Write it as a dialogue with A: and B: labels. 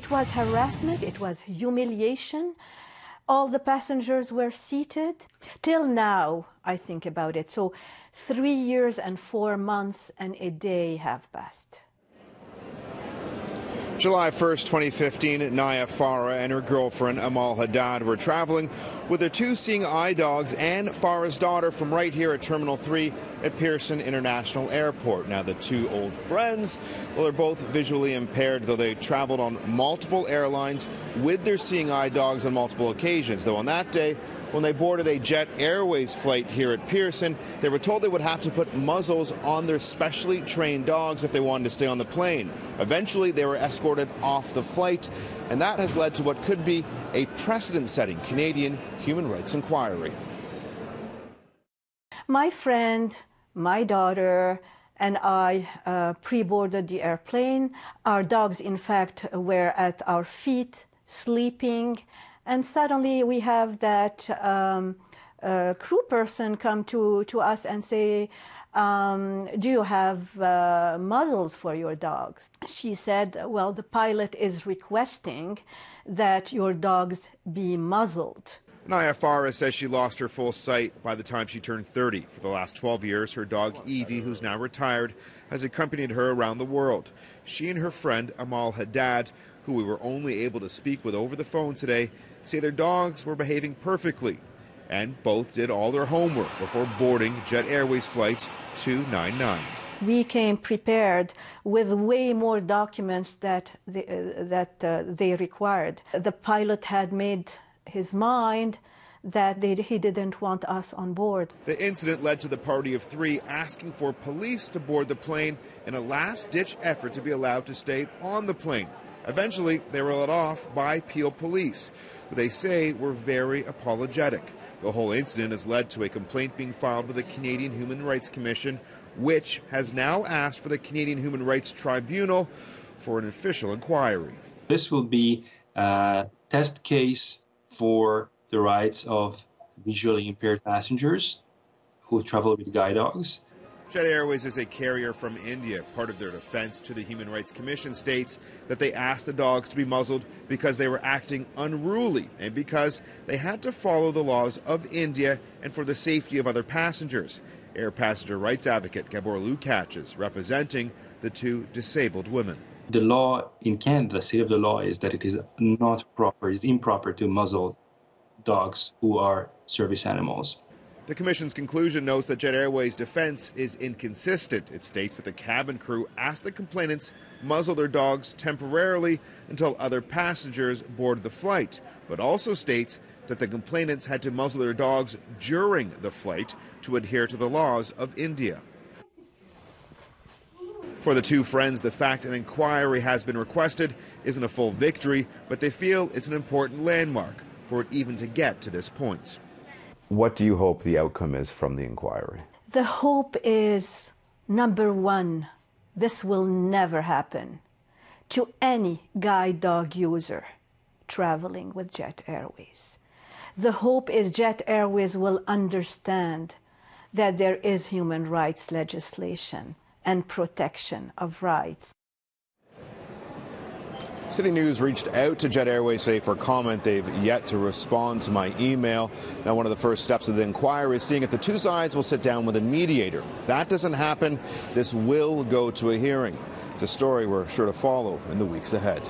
A: It was harassment, it was humiliation. All the passengers were seated. Till now, I think about it. So 3 years and 4 months and a day have passed.
B: July 1st, 2015, Naya Farah and her girlfriend Amal Haddad were traveling with their two seeing eye dogs and Farah's daughter from right here at Terminal 3 at Pearson International Airport. Now, the two old friends, well, they're both visually impaired, though they traveled on multiple airlines with their seeing eye dogs on multiple occasions. Though on that day, when they boarded a Jet Airways flight here at Pearson, they were told they would have to put muzzles on their specially trained dogs if they wanted to stay on the plane. Eventually, they were escorted off the flight, and that has led to what could be a precedent-setting Canadian human rights inquiry.
A: My friend, my daughter, and I pre-boarded the airplane. Our dogs, in fact, were at our feet, sleeping. And suddenly we have that crew person come to us and say, do you have muzzles for your dogs? She said, well, the pilot is requesting that your dogs be muzzled.
B: Naya Farah says she lost her full sight by the time she turned 30. For the last 12 years, her dog Evie, who's now retired, has accompanied her around the world. She and her friend Amal Haddad, who we were only able to speak with over the phone today, say their dogs were behaving perfectly, and both did all their homework before boarding Jet Airways Flight 299.
A: We came prepared with way more documents that they required. The pilot had made his mind that he didn't want us on board.
B: The incident led to the party of three asking for police to board the plane in a last-ditch effort to be allowed to stay on the plane. Eventually, they were let off by Peel Police, who they say were very apologetic. The whole incident has led to a complaint being filed with the Canadian Human Rights Commission, which has now asked for the Canadian Human Rights Tribunal for an official inquiry.
C: This will be a test case for the rights of visually impaired passengers who travel with guide dogs.
B: Jet Airways is a carrier from India. Part of their defense to the Human Rights Commission states that they asked the dogs to be muzzled because they were acting unruly and because they had to follow the laws of India and for the safety of other passengers. Air passenger rights advocate Gabor Lukacs representing the two disabled women.
C: The law in Canada, the state of the law, is that it is not proper, it is improper to muzzle dogs who are service animals.
B: The Commission's conclusion notes that Jet Airways' defense is inconsistent. It states that the cabin crew asked the complainants muzzle their dogs temporarily until other passengers board the flight, but also states that the complainants had to muzzle their dogs during the flight to adhere to the laws of India. For the two friends, the fact an inquiry has been requested isn't a full victory, but they feel it's an important landmark for it even to get to this point.
D: What do you hope the outcome is from the inquiry?
A: The hope is, number one, this will never happen to any guide dog user traveling with Jet Airways. The hope is Jet Airways will understand that there is human rights legislation and protection of rights.
B: City News reached out to Jet Airways today for comment. They've yet to respond to my email. Now, one of the first steps of the inquiry is seeing if the two sides will sit down with a mediator. If that doesn't happen, this will go to a hearing. It's a story we're sure to follow in the weeks ahead.